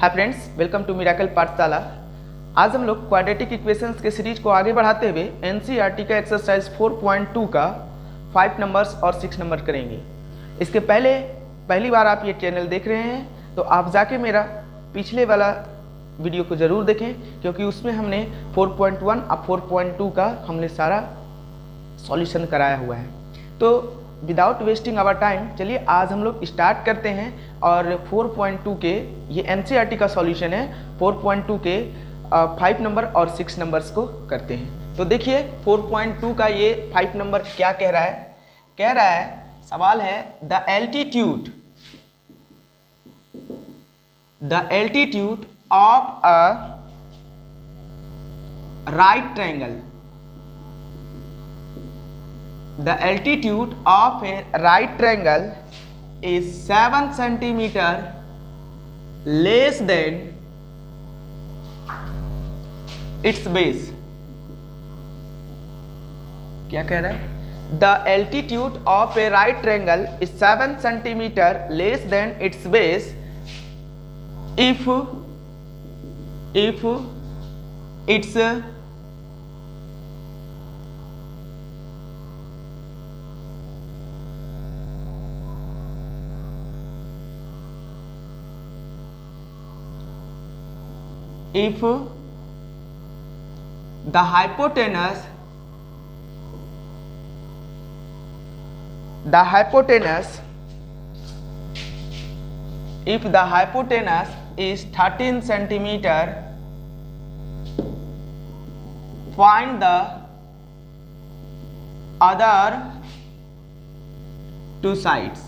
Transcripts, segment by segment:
Hi friends, welcome to Miracle Pathshala. आज हम लोग क्वाड्रेटिक इक्वेशंस के सीरीज को आगे बढ़ाते हुए एनसीईआरटी का एक्सरसाइज 4.2 का 5 नंबर्स और 6 नंबर करेंगे। इसके पहली बार आप ये चैनल देख रहे हैं तो आप जाके मेरा पिछले वाला वीडियो को ज़रूर देखें, क्योंकि उसमें हमने 4.1 और 4.2 का हमने सारा सॉल्यूशन कराया हुआ है। तो विदाउट वेस्टिंग आवर टाइम चलिए आज हम लोग स्टार्ट करते हैं और 4.2 के ये एनसीईआरटी का सॉल्यूशन है। 4.2 के 5 नंबर और 6 नंबर्स को करते हैं। तो देखिए 4.2 का ये 5 नंबर क्या कह रहा है। सवाल है the altitude of a right triangle. The altitude of a right triangle is 7 centimeter less than its base. क्या कह रहा है? The altitude of a right triangle is 7 centimeter less than its base if its if the hypotenuse is 13 centimeter, find the other two sides।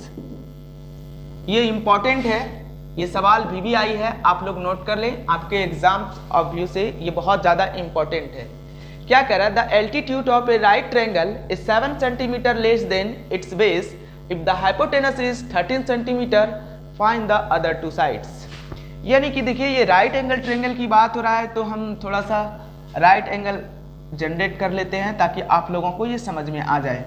ये important है, ये सवाल VBI है, आप लोग नोट कर लें, आपके एग्जाम ऑफ व्यू से ये बहुत ज़्यादा इंपॉर्टेंट है। क्या कह रहा है? The altitude of A right triangle is 7 centimetre less than it's base if the hypotenuse is 13 centimetre, find the other two sides. यानी कि देखिए ये राइट एंगल ट्रायंगल की बात हो रहा है, तो हम थोड़ा सा राइट एंगल जनरेट कर लेते हैं ताकि आप लोगों को ये समझ में आ जाए।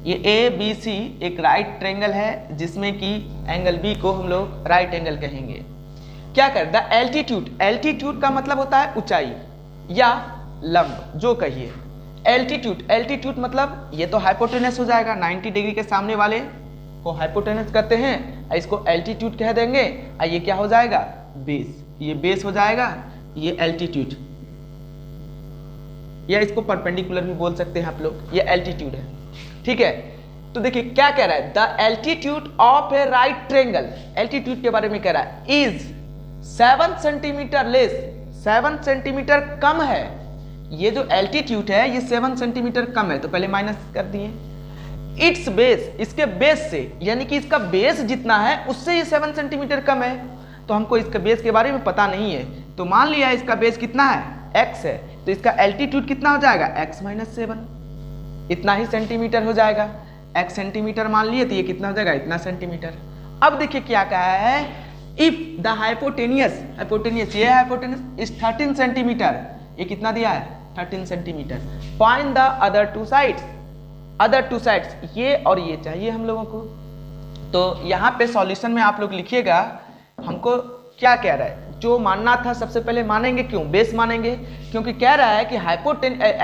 ये ABC एक राइट ट्रायंगल है जिसमें कि एंगल B को हम लोग राइट एंगल कहेंगे। क्या कर द एल्टीट्यूड का मतलब होता है ऊंचाई या लंब, जो कहिए। एल्टीट्यूड मतलब ये तो हाइपोटेनस हो जाएगा, 90 डिग्री के सामने वाले को हाइपोटेनस करते हैं, इसको एल्टीट्यूड कह देंगे। ये क्या हो जाएगा? बेस। ये बेस हो जाएगा, ये एल्टीट्यूड, या इसको परपेंडिकुलर भी बोल सकते हैं आप लोग, ये एल्टीट्यूड है। ठीक है, तो देखिए क्या कह रहा है? The altitude of A right triangle, altitude के बारे में कह रहा है, इज 7 सेंटीमीटर लेस, 7 सेंटीमीटर कम है। ये जो एल्टीट्यूड है ये 7 सेंटीमीटर कम है, तो पहले माइनस कर दिए। इट्स बेस, इसके बेस से, यानी कि इसका बेस जितना है उससे ये 7 सेंटीमीटर कम है। तो हमको इसके बेस के बारे में पता नहीं है, तो मान लिया इसका बेस कितना है? x है, तो इसका एल्टीट्यूड कितना हो जाएगा? x - 7, इतना ही सेंटीमीटर हो जाएगा। x सेंटीमीटर मान लिए तो ये कितना हो जाएगा? इतना सेंटीमीटर। अब देखिए क्या कहा है, इफ द हाइपोटेनियस ये हाइपोटेनियस इज 13 सेंटीमीटर, ये कितना दिया है? 13 centimetre. Find the other two sides, ये और ये चाहिए हम लोगों को। तो यहाँ पे सॉल्यूशन में आप लोग लिखिएगा हमको क्या कह रहा है। जो मानना था सबसे पहले मानेंगे, क्यों? बेस मानेंगे, क्योंकि कह रहा है कि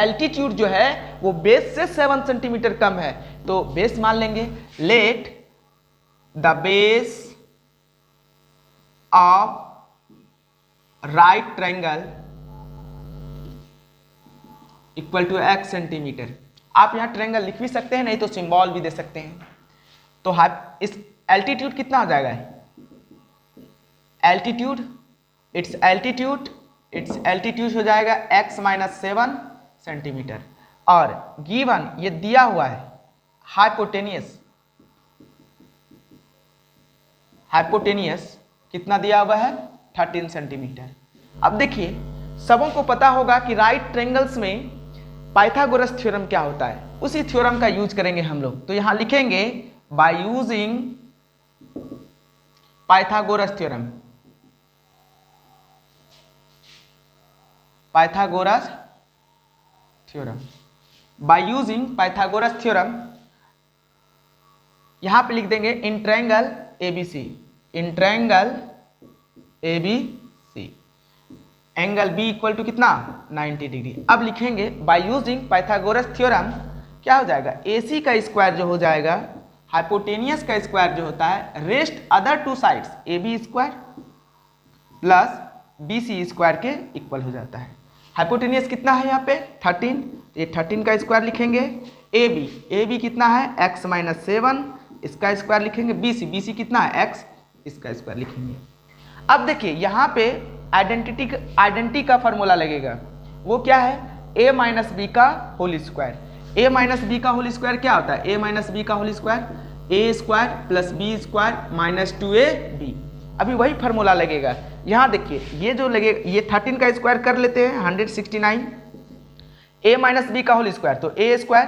एल्टीट्यूड जो है वो बेस से 7 सेंटीमीटर कम है, तो बेस मान लेंगे। Let the base of right triangle equal to x centimetre. आप यहां ट्रायंगल लिख भी सकते हैं, नहीं तो सिंबल भी दे सकते हैं। तो इस एल्टीट्यूड कितना हो जाएगा? इट्स एल्टीट्यूड हो जाएगा x - 7 सेंटीमीटर। और गिवन ये दिया हुआ है हाइपोटेनियस कितना दिया हुआ है? 13 सेंटीमीटर। अब देखिए सबों को पता होगा कि राइट ट्रायंगल्स में पाइथागोरस थ्योरम क्या होता है, उसी थ्योरम का यूज करेंगे हम लोग। तो यहां लिखेंगे by using Pythagoras theorem. By using Pythagoras theorem यहां पे लिख देंगे in triangle ABC, in triangle ABC, angle B equal to कितना 90 डिग्री। अब लिखेंगे बाय यूजिंग पाइथागोरस थ्योरम क्या हो जाएगा, AC का स्क्वायर जो हो जाएगा हाइपोटेनियस का स्क्वायर जो होता है rest other two sides AB square plus BC square के इक्वल हो जाता है। हाइपोटेनियस कितना है यहाँ पे 13, ये 13 का स्क्वायर लिखेंगे। AB कितना है x माइनस 7, इसका स्क्वायर लिखेंगे। BC कितना है x, इसका स्क्वायर लिखेंगे। अब देखिए यहाँ पे आइडेंटिटी का फॉर्मूला लगेगा, वो क्या है a माइनस बी का whole square. a minus B का होल स्क्वायर क्या होता है, a माइनस बी का whole square a square plus B square minus 2ab। अभी वही फार्मूला लगेगा। यहाँ देखिए ये जो लगेगा, ये 13 का स्क्वायर कर लेते हैं 169, a माइनस बी का होल स्क्वायर तो a square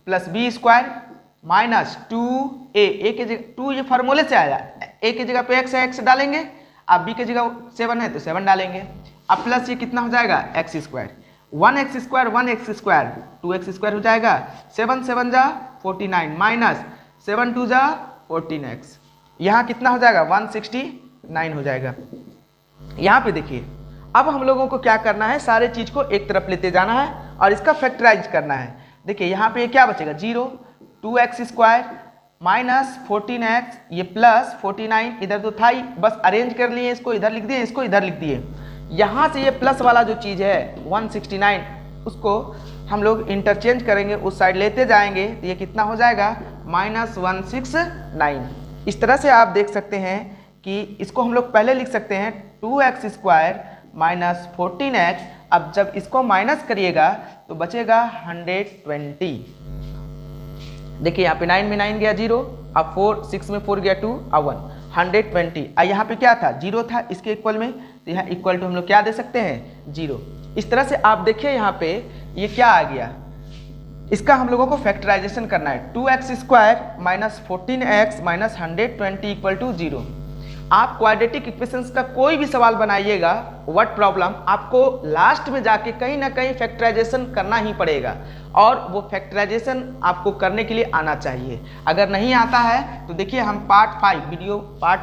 plus B square minus 2a के जगह 2 ये फार्मूले से आया, a की जगह पे x है x डालेंगे, अब b की जगह 7 है तो 7 डालेंगे। अब प्लस ये कितना हो जाएगा x square, 1x square 1x square 2x square हो जाएगा, 7 7 जा 49 माइनस 7 2 जा 14x, यहाँ कितना हो जाएगा 169 हो जाएगा। यहाँ पे देखिए अब हम लोगों को क्या करना है, सारे चीज को एक तरफ लेते जाना है और इसका फैक्टराइज करना है। देखिए यहाँ पे क्या बचेगा 0, 2x स्क्वायर माइनस 14x, ये प्लस 49 इधर तो था ही, बस अरेंज कर लिए, इसको इधर लिख दिए, इसको इधर लिख दिए। यहाँ से ये प्लस वाला जो चीज़ है 169 उसको हम लोग इंटरचेंज करेंगे, उस साइड लेते जाएंगे तो ये कितना हो जाएगा माइनस 169। इस तरह से आप देख सकते हैं कि इसको हम लोग पहले लिख सकते हैं 2x स्क्वायर माइनस 14x। अब जब इसको माइनस करिएगा तो बचेगा 120। देखिए यहाँ पे 9 में 9 गया 0, अब 4 6 में 4 गया 2, अब 1 120। यहाँ पे क्या था 0 था इसके इक्वल में, तो यहाँ इक्वल टू हम लोग क्या दे सकते हैं 0। इस तरह से आप देखिए यहाँ पे ये क्या आ गया, इसका हम लोगों को फैक्टराइजेशन करना है। 2x square minus 14x minus 120 equal to 0। आप क्वाड्रेटिक इक्वेशंस का कोई भी सवाल बनाइएगा, व्हाट प्रॉब्लम, आपको लास्ट में जाके कहीं ना कहीं फैक्टराइजेशन करना ही पड़ेगा और वो फैक्टराइजेशन आपको करने के लिए आना चाहिए। अगर नहीं आता है तो देखिए हम पार्ट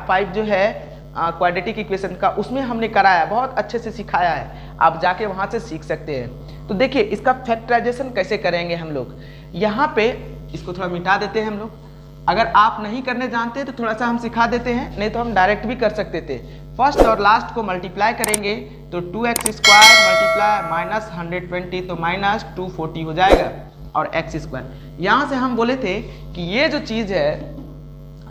5 जो है क्वाड्रेटिक इक्वेशन का, उसमें हमने कराया, बहुत अच्छे से सिखाया है, आप जाके वहाँ से सीख सकते हैं। तो देखिए इसका फैक्टराइजेशन कैसे करेंगे हम लोग, यहाँ पे इसको थोड़ा मिटा देते हैं हम लोग। अगर आप नहीं करने जानते तो थोड़ा सा हम सिखा देते हैं, नहीं तो हम डायरेक्ट भी कर सकते थे। फर्स्ट और लास्ट को मल्टीप्लाई करेंगे तो 2x स्क्वायर मल्टीप्लाई माइनस 120 तो माइनस 240 हो जाएगा और x स्क्वायर। यहाँ से हम बोले थे कि ये जो चीज़ है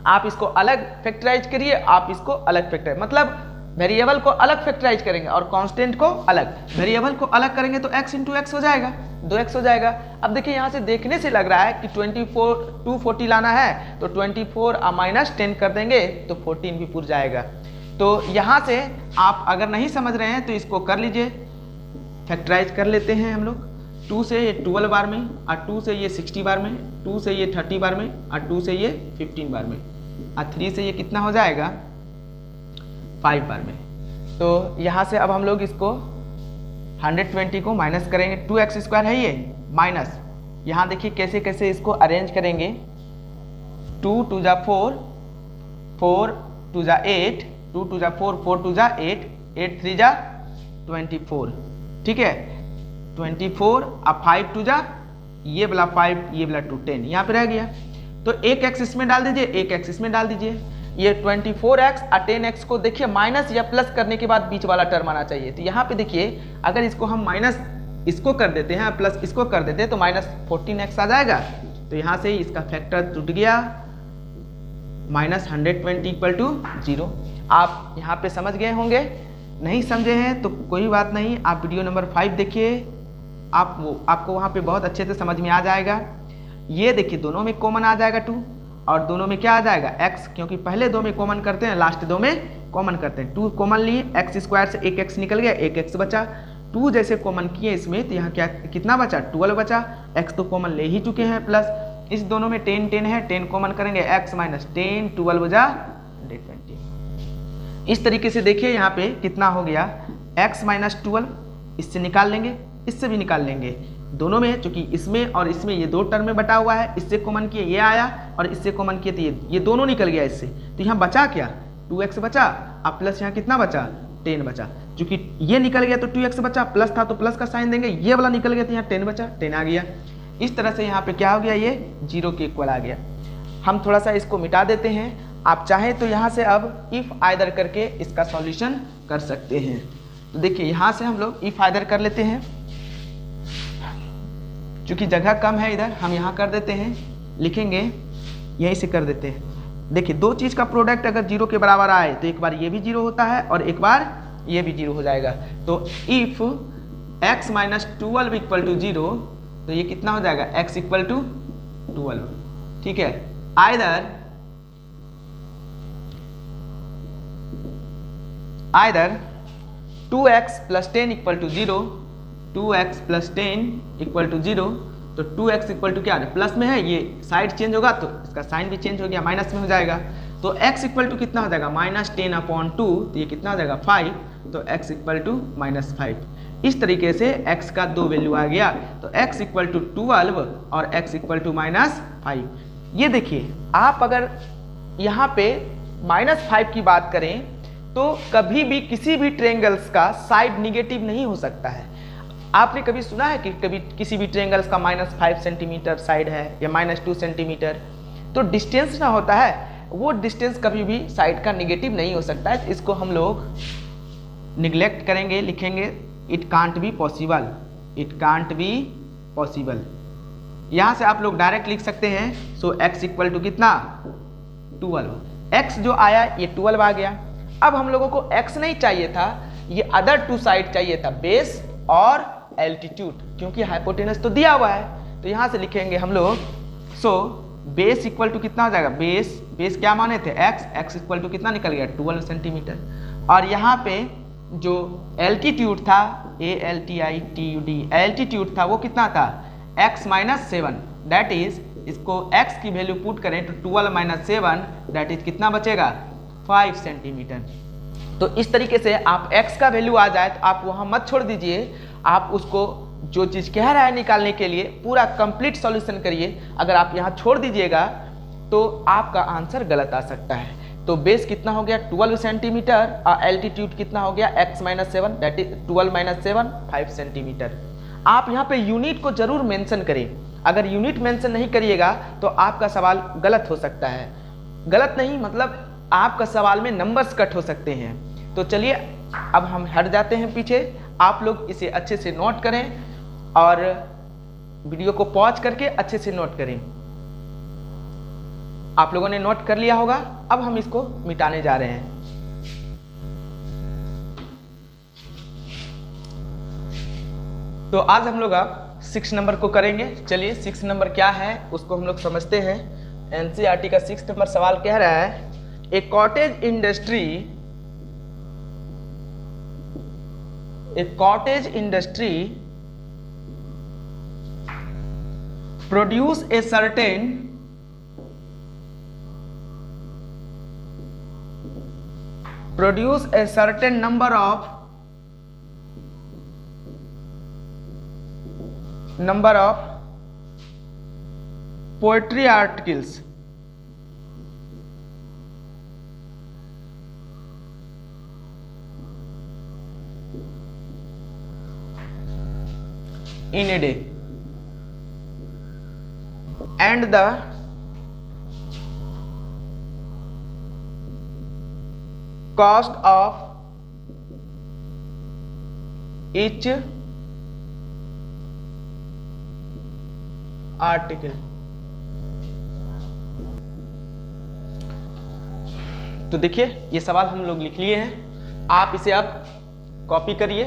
आप इसको अलग फैक्टराइज करिए, आप इसको अलग फैक्टराइज, मतलब वेरिएबल को अलग फैक्टराइज करेंगे और कांस्टेंट को अलग। वेरिएबल को अलग करेंगे तो x इंटू एक्स हो जाएगा, 2x हो जाएगा। अब देखिए यहाँ से देखने से लग रहा है कि 240 लाना है तो 24 माइनस 10 कर देंगे तो 14 भी पूरा जाएगा। तो यहाँ से आप अगर नहीं समझ रहे हैं तो इसको कर लीजिए, फैक्टराइज कर लेते हैं हम लोग। 2 से ये 12 बार में और 2 से ये 60 बार में, 2 से ये 30 बार में और 2 से ये 15 बार में और 3 से ये कितना हो जाएगा 5 बार में। तो यहाँ से अब हम लोग इसको 120 को माइनस करेंगे, 2x स्क्वायर है ये माइनस, यहाँ देखिए कैसे कैसे इसको अरेंज करेंगे। 2 2 जा 4, 4 2 जा 8, 2 2 जा 4, 4 2 जा 8, 8 3 जा 24, ठीक है 24। अब 5 2 जा ये वाला 5, ये वाला 2 10 यहाँ पे रह गया। तो एक x इसमें डाल दीजिए, एक x इसमें डाल दीजिए। ये 24x और 10x को देखिए माइनस या प्लस करने के बाद बीच वाला टर्म आना चाहिए। तो यहाँ पे देखिए अगर इसको हम माइनस इसको कर देते हैं प्लस इसको कर देते हैं तो माइनस 14x आ जाएगा। तो यहाँ से इसका फैक्टर टूट गया, माइनस 120 इक्वल टू 0। आप यहाँ पे समझ गए होंगे, नहीं समझे हैं तो कोई बात नहीं, आप वीडियो नंबर 5 देखिए, आपको वहाँ पे बहुत अच्छे से समझ में आ जाएगा। ये देखिए दोनों में कॉमन आ जाएगा 2 और दोनों में क्या आ जाएगा x, क्योंकि पहले 2 में कॉमन करते हैं, लास्ट 2 में कॉमन करते हैं। 2 कॉमन लिए, x स्क्वायर से एक x निकल गया, एक x बचा। 2 जैसे कॉमन किए इसमें तो यहाँ क्या कितना बचा 12 बचा, x तो कॉमन ले ही चुके हैं, प्लस इस दोनों में 10 10 है, 10 कॉमन करेंगे, x माइनस 10 12 बजा 120। इस तरीके से देखिए यहाँ पे कितना हो गया x माइनस 12, इससे निकाल लेंगे, इससे भी निकाल लेंगे, दोनों में चूंकि इसमें और इसमें ये 2 टर्म में बटा हुआ है, इससे कॉमन किए ये आया और इससे कॉमन किए तो ये दोनों निकल गया इससे। तो यहाँ बचा क्या 2x बचा अब प्लस यहाँ कितना बचा 10 बचा। चूंकि ये निकल गया तो 2x बचा, प्लस था तो प्लस का साइन देंगे, ये वाला निकल गया तो यहाँ 10 बचा, 10 आ गया। इस तरह से यहाँ पे क्या हो गया, ये 0 के इक्वल आ गया। हम थोड़ा सा इसको मिटा देते हैं। आप चाहें तो यहाँ से अब इफ आइदर करके इसका सॉल्यूशन कर सकते हैं। तो देखिए यहाँ से हम लोग इफ आइदर कर लेते हैं, चूंकि जगह कम है इधर, हम यहाँ कर देते हैं, लिखेंगे यहीं से कर देते हैं। देखिए दो चीज़ का प्रोडक्ट अगर 0 के बराबर आए तो एक बार ये भी 0 होता है और एक बार ये भी 0 हो जाएगा। तो if x minus 12 equal to 0, तो ये कितना हो जाएगा, x इक्वल टू 12। ठीक है, either 2x plus 10 equal to 0, 2x plus 10 equal to 0, तो 2x इक्वल टू क्या है, प्लस में है, ये साइड चेंज होगा तो इसका साइन भी चेंज हो गया, माइनस में हो जाएगा। तो x इक्वल टू कितना हो जाएगा, -10/2, तो ये कितना हो जाएगा 5, तो x इक्वल टू -5। इस तरीके से x का 2 वैल्यू आ गया, तो x इक्वल टू 12 और x इक्वल टू -5। ये देखिए आप अगर यहाँ पे -5 की बात करें तो कभी भी किसी भी ट्रायंगल्स का साइड निगेटिव नहीं हो सकता है। आपने कभी सुना है कि कभी किसी भी ट्रायंगल्स का -5 सेंटीमीटर साइड है या -2 सेंटीमीटर, तो डिस्टेंस ना होता है, वो डिस्टेंस कभी भी साइड का निगेटिव नहीं हो सकता है। इसको हम लोग निगलेक्ट करेंगे, लिखेंगे it can't be possible, it can't be possible. यहाँ से आप लोग डायरेक्ट लिख सकते हैं, सो x इक्वल टू कितना 12, x जो आया ये 12 आ गया। अब हम लोगों को x नहीं चाहिए था, ये अदर 2 साइड चाहिए था, बेस और एल्टीट्यूड, क्योंकि हाइपोटेनस तो दिया हुआ है। तो यहाँ से लिखेंगे हम लोग, सो बेस इक्वल टू कितना हो जाएगा, बेस क्या माने थे x इक्वल टू कितना निकल गया 12 सेंटीमीटर, और यहाँ पे जो एल्टीट्यूड था ALTITUD एल्टीट्यूड था वो कितना था x माइनस 7, दैट इज इसको x की वैल्यू पुट करें तो 12 माइनस 7 दैट इज कितना बचेगा 5 सेंटीमीटर। तो इस तरीके से आप x का वैल्यू आ जाए तो आप वहाँ मत छोड़ दीजिए, आप उसको जो चीज़ कह रहा है निकालने के लिए पूरा कंप्लीट सॉल्यूशन करिए। अगर आप यहाँ छोड़ दीजिएगा तो आपका आंसर गलत आ सकता है। तो बेस कितना हो गया 12 सेंटीमीटर और एल्टीट्यूड कितना हो गया x minus 7 that is 12 minus 7 5 centimetre. आप यहाँ पे यूनिट को जरूर मेंशन करें, अगर यूनिट मेंशन नहीं करिएगा तो आपका सवाल गलत हो सकता है। गलत नहीं मतलब आपका सवाल में नंबर्स कट हो सकते हैं। तो चलिए अब हम हट जाते हैं पीछे, आप लोग इसे अच्छे से नोट करें और वीडियो को पॉज करके अच्छे से नोट करें। आप लोगों ने नोट कर लिया होगा, अब हम इसको मिटाने जा रहे हैं। तो आज हम लोग अब 6 नंबर को करेंगे। चलिए 6 नंबर क्या है उसको हम लोग समझते हैं। एनसीईआरटी का 6 नंबर सवाल कह रहा है, a cottage industry produce a certain number of poetry articles in a day, and the cost of each article. तो देखिए ये सवाल हम लोग लिख लिए हैं, आप इसे अब कॉपी करिए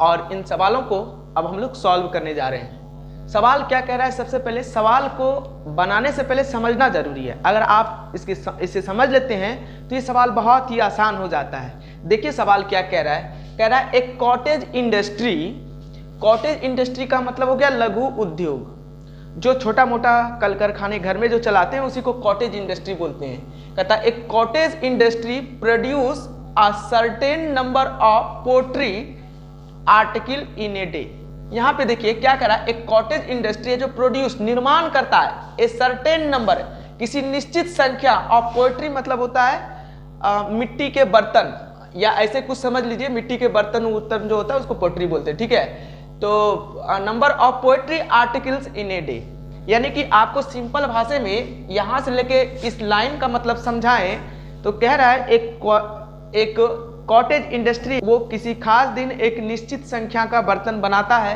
और इन सवालों को अब हम लोग सॉल्व करने जा रहे हैं। सवाल क्या कह रहा है, सबसे पहले सवाल को बनाने से पहले समझना जरूरी है। अगर आप इसे समझ लेते हैं तो ये सवाल बहुत ही आसान हो जाता है। देखिए सवाल क्या कह रहा है, कह रहा है एक कॉटेज इंडस्ट्री का मतलब हो गया लघु उद्योग, जो छोटा मोटा कल कारखाने घर में जो चलाते हैं उसी को कॉटेज इंडस्ट्री बोलते हैं। कहता है एक cottage industry produce a certain number of pottery article in a day. यहाँ पे देखिए क्या करा, एक कॉटेज इंडस्ट्री है जो प्रोड्यूस निर्माण करता है ए सर्टेन नंबर किसी निश्चित संख्या ऑफ पोएट्री मतलब होता है मिट्टी के बर्तन या ऐसे कुछ समझ लीजिए, मिट्टी के बर्तन उत्तन जो होता है उसको पोट्री बोलते हैं, ठीक है। तो number of poetry articles in a day, यानी कि आपको सिंपल भाषा में यहां से लेके इस लाइन का मतलब समझाएं तो कह रहा है एक कॉटेज इंडस्ट्री वो किसी खास दिन एक निश्चित संख्या का बर्तन बनाता है।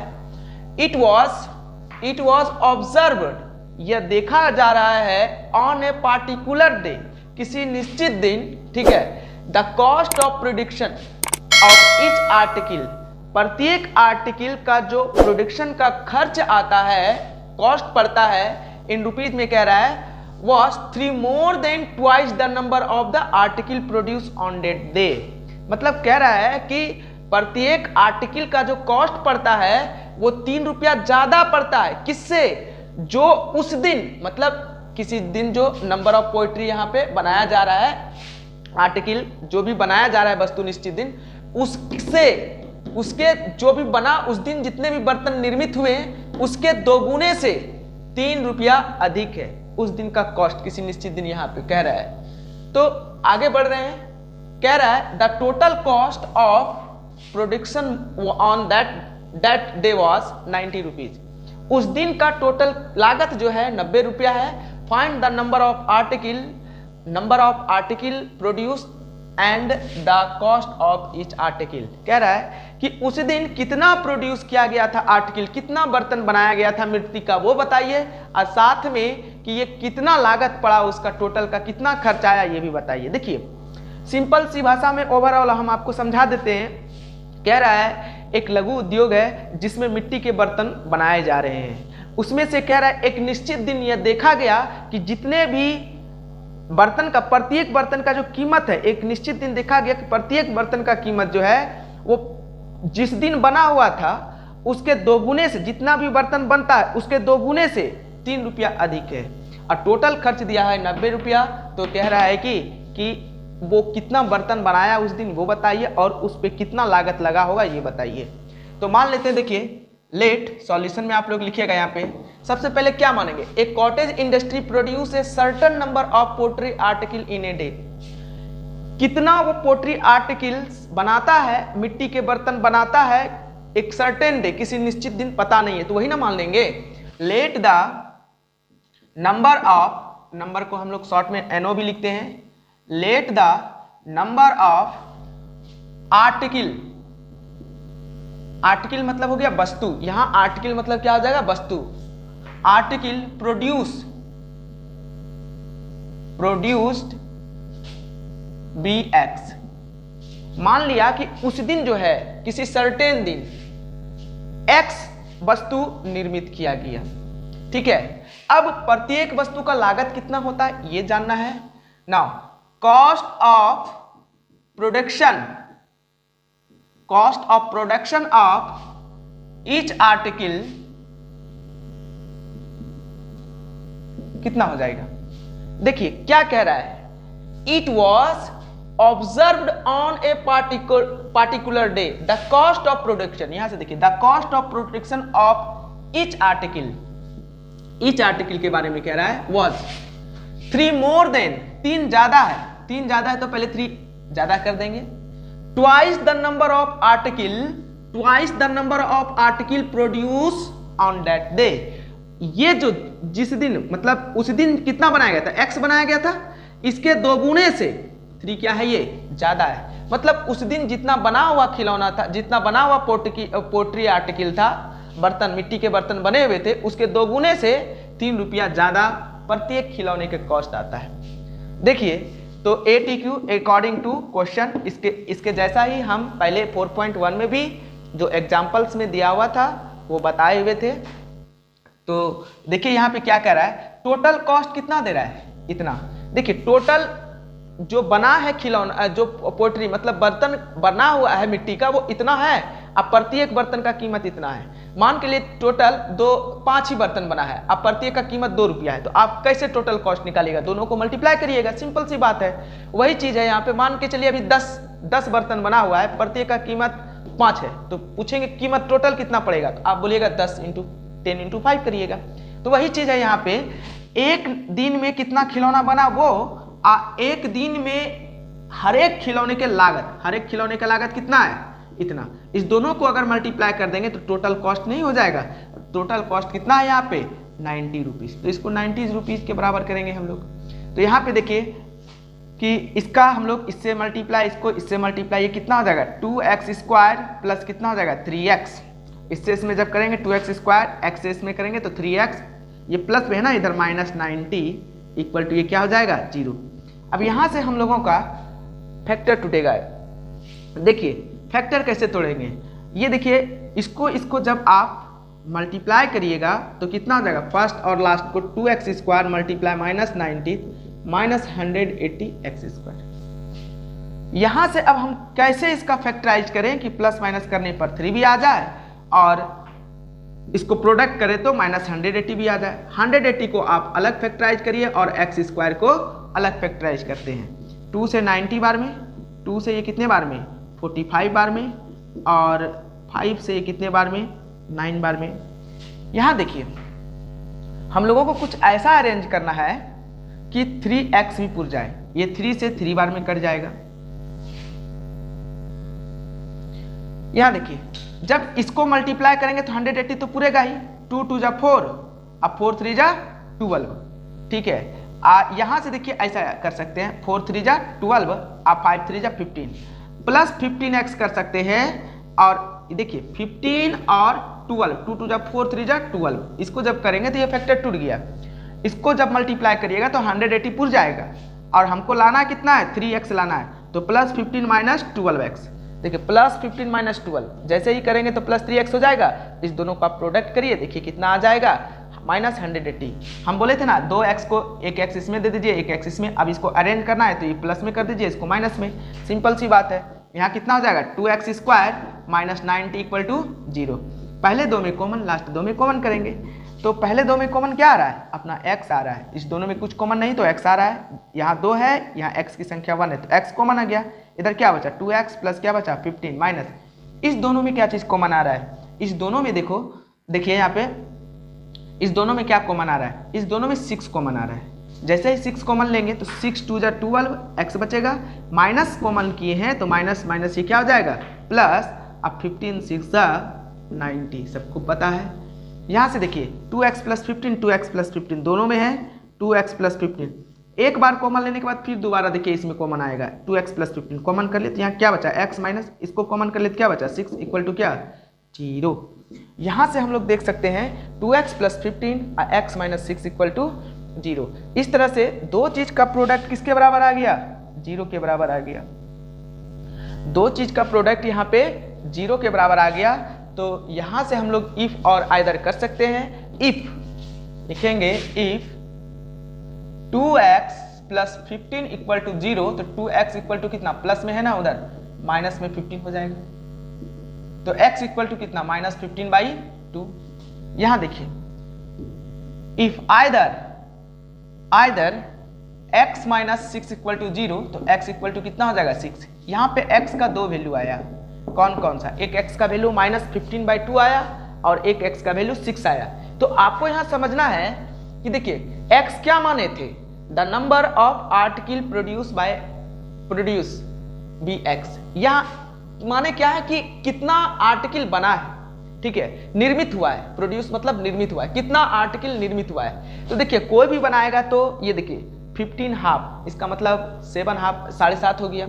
इट वॉज ऑब्जर्व्ड, यह देखा जा रहा है, ऑन ए पार्टिकुलर डे, किसी निश्चित दिन, ठीक है। The cost of production of each article, प्रत्येक आर्टिकल का जो प्रोडक्शन का खर्च आता है, कॉस्ट पड़ता है, इन रुपीज में कह रहा है, was 3 more than twice the number of the article produced on that day। मतलब कह रहा है कि प्रत्येक आर्टिकल का जो कॉस्ट पड़ता है वो 3 रुपया ज्यादा पड़ता है, किससे, जो उस दिन, मतलब किसी दिन जो नंबर ऑफ पोएट्री यहाँ पे बनाया जा रहा है, आर्टिकल जो भी बनाया जा रहा है वस्तु निश्चित दिन, उससे उसके जो भी बना उस दिन जितने भी बर्तन निर्मित हुए उसके 2 गुने से 3 रुपया अधिक है उस दिन का कॉस्ट, किसी निश्चित दिन यहाँ पे कह रहा है। तो आगे बढ़ रहे हैं, कह रहा है the total cost of production on that day was 90 rupees, उस दिन का टोटल लागत जो है 90 रुपया है। Find the number of article produce and the cost of each article, कह रहा है कि उस दिन कितना प्रोड्यूस किया गया था आर्टिकल, कितना बर्तन बनाया गया था मिट्टी का वो बताइए, और साथ में कि ये कितना लागत पड़ा, उसका टोटल का कितना खर्च आया ये भी बताइए। देखिए सिंपल सी भाषा में ओवरऑल हम आपको समझा देते हैं। कह रहा है एक लघु उद्योग है जिसमें मिट्टी के बर्तन बनाए जा रहे हैं, उसमें से कह रहा है एक निश्चित दिन यह देखा गया कि जितने भी बर्तन का, प्रत्येक बर्तन का जो कीमत है, एक निश्चित दिन देखा गया कि प्रत्येक बर्तन का कीमत जो है वो जिस दिन बना हुआ था उसके 2 गुने से, जितना भी बर्तन बनता है उसके 2 गुने से 3 रुपया अधिक है, और टोटल खर्च दिया है 90 रुपया। तो कह रहा है कि वो कितना बर्तन बनाया उस दिन वो बताइए, और उस पर कितना लागत लगा होगा ये बताइए। तो मान लेते हैं, देखिए लेट सॉल्यूशन में आप लोग लिखिएगा यहाँ पे, सबसे पहले क्या मानेंगे, एक cottage industry produce a certain number of pottery article in a day, कितना वो पोट्री आर्टिकल्स बनाता है, मिट्टी के बर्तन बनाता है एक सर्टेन डे, किसी निश्चित दिन, पता नहीं है, तो वही ना मान लेंगे। Let the number of, number को हम लोग शॉर्ट में NO भी लिखते हैं, let the number of article, article मतलब हो गया वस्तु, यहां आर्टिकल मतलब क्या हो जाएगा, वस्तु, आर्टिकल प्रोड्यूस्ड BX, मान लिया कि उस दिन जो है किसी सर्टेन दिन X वस्तु निर्मित किया गया, ठीक है। अब प्रत्येक वस्तु का लागत कितना होता है ये जानना है। Now cost of production of each article कितना हो जाएगा, देखिए क्या कह रहा है, it was observed on a particular day the cost of production, यहां से देखिए the cost of production of each article के बारे में कह रहा है, वॉज 3 मोर देन, 3 ज्यादा है, 3 ज्यादा है तो पहले 3 ज्यादा कर देंगे, twice the number of article produce on that day, ये जो जिस दिन, मतलब उस दिन कितना बनाया गया था, X बनाया गया था, इसके 2 गुने से 3 क्या है, ये ज्यादा है, मतलब उस दिन जितना बना हुआ खिलौना था, जितना बना हुआ पोट्री आर्टिकल था, बर्तन, मिट्टी के बर्तन बने हुए थे, उसके 2 गुने से 3 रुपया ज्यादा प्रत्येक खिलौने के कॉस्ट आता है। देखिए तो ATQ अकॉर्डिंग टू क्वेश्चन, इसके जैसा ही हम पहले 4.1 में भी जो एग्जाम्पल्स में दिया हुआ था वो बताए हुए थे। तो देखिए यहाँ पे क्या कह रहा है, टोटल कॉस्ट कितना दे रहा है, इतना। देखिए टोटल जो बना है खिलौना, जो पोट्री मतलब बर्तन बना हुआ है मिट्टी का, वो इतना है, अब प्रत्येक बर्तन का कीमत इतना है। मान के लिए टोटल 5 ही बर्तन बना है, अब प्रत्येक का कीमत 2 रुपया है, तो आप कैसे टोटल कॉस्ट निकालिएगा, दोनों को मल्टीप्लाई करिएगा, सिंपल सी बात है। वही चीज है यहाँ पे, मान के चलिए अभी 10 बर्तन बना हुआ है, प्रत्येक का कीमत 5 है, तो पूछेंगे कीमत टोटल कितना पड़ेगा, तो आप बोलिएगा 10 × 10 × 5 करिएगा। तो वही चीज है यहाँ पे, एक दिन में कितना खिलौना बना वो, एक दिन में हर एक खिलौने के लागत, हर एक खिलौने का लागत कितना है, इतना। इस दोनों को अगर मल्टीप्लाई कर देंगे तो टोटल कॉस्ट नहीं हो जाएगा। टोटल कॉस्ट कितना है यहाँ पे 90 रुपीज़। तो इसको 90 रुपीज़ के बराबर करेंगे हम लोग। तो यहाँ पे देखिए कि इसका हम लोग इससे मल्टीप्लाई, इसको इससे मल्टीप्लाई, ये कितना हो जाएगा 2x² प्लस कितना हो जाएगा 3x। इससे इसमें जब करेंगे 2x², x से इसमें करेंगे तो 3x, ये प्लस में है ना इधर -90 इक्वल टू ये क्या हो जाएगा 0। अब यहाँ से हम लोगों का फैक्टर टूटेगा। देखिए फैक्टर कैसे तोड़ेंगे, ये देखिए इसको जब आप मल्टीप्लाई करिएगा तो कितना हो जाएगा, फर्स्ट और लास्ट को 2x² मल्टीप्लाई -90 -180x²। यहाँ से अब हम कैसे इसका फैक्टराइज करें कि प्लस माइनस करने पर 3 भी आ जाए और इसको प्रोडक्ट करें तो -180 भी आ जाए। 180 को आप अलग फैक्टराइज करिए और x² को अलग फैक्टराइज करते हैं। 2 से 90 बार में, 2 से ये कितने बार में 45 बार में, और 5 से ये कितने बार में 9 बार में। यहाँ देखिए हम लोगों को कुछ ऐसा अरेंज करना है कि 3x भी पुर जाए। ये 3 से 3 बार में कट जाएगा। यहाँ देखिए जब इसको मल्टीप्लाई करेंगे तो 180 तो पूरेगा ही, 2 2 जा 4, अब 4 3 जा 12, ठीक है। यहाँ से देखिए ऐसा कर सकते हैं 4 3 जा 12, आप 5 3 जा 15 प्लस 15x कर सकते हैं। और देखिए 15 और 12, 2 2 जा 4 3 जा 12, इसको जब करेंगे तो ये फैक्टर टूट गया। इसको जब मल्टीप्लाई करिएगा तो 180 पुर जाएगा और हमको लाना कितना है 3x लाना है, तो प्लस 15 माइनस 12x। देखिए प्लस 15 माइनस 12 जैसे ही करेंगे तो प्लस 3x हो जाएगा। इस दोनों का प्रोडक्ट करिए, देखिए कितना आ जाएगा -180। हम बोले थे ना 2x को एक x इसमें दे दीजिए, एक x इसमें। अब इसको अरेंज करना है तो ये प्लस में कर दीजिए, इसको माइनस में। सिंपल सी बात है। यहाँ कितना हो जाएगा 2x² -90 इक्वल टू 0। पहले दो में कॉमन, लास्ट दो में कॉमन करेंगे। तो पहले दो में कॉमन क्या आ रहा है, अपना x आ रहा है। इस दोनों में कुछ कॉमन नहीं तो x आ रहा है। यहाँ 2 है, यहाँ x की संख्या 1 है तो x कॉमन आ गया। इधर क्या बचा 2x प्लस क्या बचा 15 माइनस, इस दोनों में क्या चीज़ कॉमन आ रहा है, इस दोनों में देखो, देखिए यहाँ पे इस दोनों में क्या कॉमन आ रहा है, इस दोनों में 6 कॉमन आ रहा है। जैसे ही 6 कॉमन लेंगे तो 6 2 जा 12, x बचेगा। माइनस कॉमन किए हैं तो माइनस माइनस ये क्या हो जाएगा प्लस। अब 15 6 जा 90, सबको पता है। यहाँ से देखिए 2x प्लस 15, 2x प्लस 15 दोनों में है 2x प्लस 15। एक बार कॉमन लेने के बाद फिर दोबारा देखिए इसमें कॉमन आएगा 2x प्लस 15 कॉमन कर लेते, यहाँ क्या बचा x माइनस, इसको कॉमन कर लेते क्या बचा 6 इक्वल टू क्या 0। यहाँ से हम लोग देख सकते हैं 2x प्लस 15 और x माइनस 6 इक्वल टू 0। इस तरह से दो चीज का प्रोडक्ट किसके बराबर आ गया 0 के बराबर आ गया। दो चीज का प्रोडक्ट यहाँ पे 0 के बराबर आ गया। तो यहाँ से हम लोग इफ और आइदर कर सकते हैं। इफ लिखेंगे if 2x plus 15 equal to 0, तो 2x इक्वल टू कितना प्लस में है ना, उधर माइनस में 15 हो जाएगा। तो x इक्वल टू कितना -15/2। यहां देखिए if either x minus 6 equal to 0, तो x इक्वल टू कितना हो जाएगा 6। यहाँ पे x का दो वैल्यू आया, कौन कौन सा, एक x का वैल्यू -15/2 आया और एक x का वैल्यू 6 आया। तो आपको यहाँ समझना है कि देखिए x क्या माने थे, the number of article produce bx। यहाँ माने क्या है कि कितना आर्टिकल बना है, ठीक है, निर्मित हुआ है। प्रोड्यूस मतलब निर्मित हुआ है, कितना आर्टिकल निर्मित हुआ है। तो देखिए कोई भी बनाएगा तो ये देखिए 15 हाफ, इसका मतलब 7 हाफ 7.5 हो गया।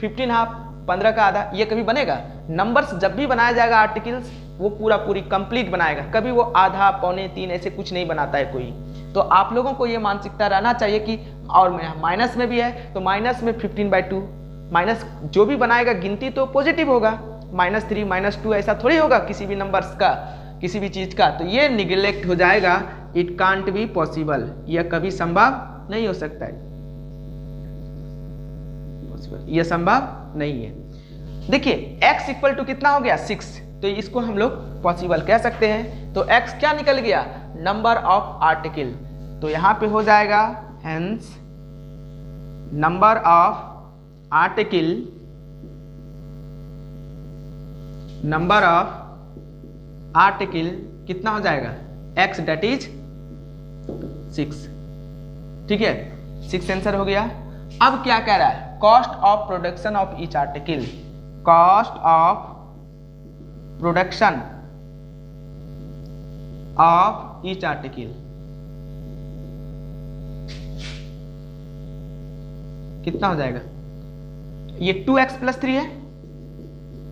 15 हाफ 15 का आधा, ये कभी बनेगा। नंबर्स जब भी बनाया जाएगा आर्टिकल्स, वो पूरी कंप्लीट बनाएगा, कभी वो आधा पौने 3 ऐसे कुछ नहीं बनाता है कोई। तो आप लोगों को ये मानसिकता रहना चाहिए कि, और माइनस में भी है तो माइनस में 15/2, माइनस जो भी बनाएगा गिनती तो पॉजिटिव होगा, -3 -2 ऐसा थोड़ी होगा किसी भी नंबर्स का, किसी भी चीज का। तो ये निगलेक्ट हो जाएगा, इट कांट बी पॉसिबल, यह कभी संभव नहीं हो सकता है, यह संभव नहीं है। देखिए x इक्वल टू कितना हो गया 6, तो इसको हम लोग पॉसिबल कह सकते हैं। तो x क्या निकल गया नंबर ऑफ आर्टिकल, तो यहां पे हो जाएगा hence number of article, number of article कितना हो जाएगा x डेट इज 6, ठीक है 6 आंसर हो गया। अब क्या कह रहा है, cost of production of each article, cost of production of each article कितना हो जाएगा, ये 2x + 3 है,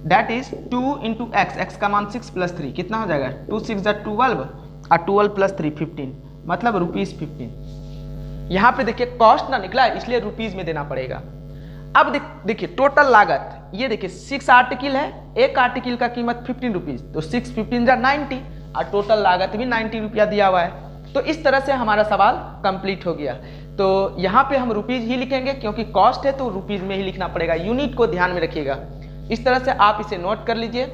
दैट इज 2 × x, x का मान 6 + 3 कितना हो जाएगा, 2 6 = 12 और 12 + 3 15, मतलब ₹15। यहाँ पे देखिए कॉस्ट ना निकला है इसलिए रुपीज में देना पड़ेगा। अब देखिए टोटल लागत, ये देखिए 6 आर्टिकल है, एक आर्टिकल का कीमत 15 रुपीज, तो 6 15 = 90 और टोटल लागत भी 90 रुपया दिया हुआ है। तो इस तरह से हमारा सवाल कंप्लीट हो गया। तो यहाँ पे हम रुपीज ही लिखेंगे क्योंकि कॉस्ट है तो रुपीज में ही लिखना पड़ेगा, यूनिट को ध्यान में रखिएगा। इस तरह से आप इसे नोट कर लीजिए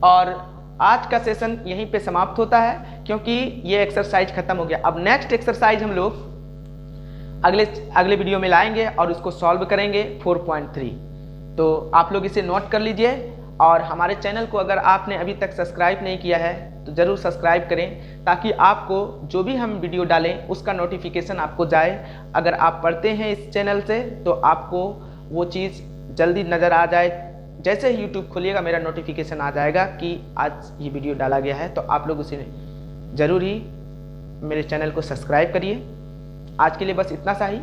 और आज का सेशन यहीं पे समाप्त होता है क्योंकि ये एक्सरसाइज खत्म हो गया। अब नेक्स्ट एक्सरसाइज हम लोग अगले वीडियो में लाएंगे और उसको सॉल्व करेंगे 4.3। तो आप लोग इसे नोट कर लीजिए और हमारे चैनल को अगर आपने अभी तक सब्सक्राइब नहीं किया है तो ज़रूर सब्सक्राइब करें ताकि आपको जो भी हम वीडियो डालें उसका नोटिफिकेशन आपको जाए। अगर आप पढ़ते हैं इस चैनल से तो आपको वो चीज़ जल्दी नज़र आ जाए, जैसे ही यूट्यूब खोलिएगा मेरा नोटिफिकेशन आ जाएगा कि आज ये वीडियो डाला गया है, तो आप लोग उसे ज़रूर ही मेरे चैनल को सब्सक्राइब करिए। आज के लिए बस इतना सा ही।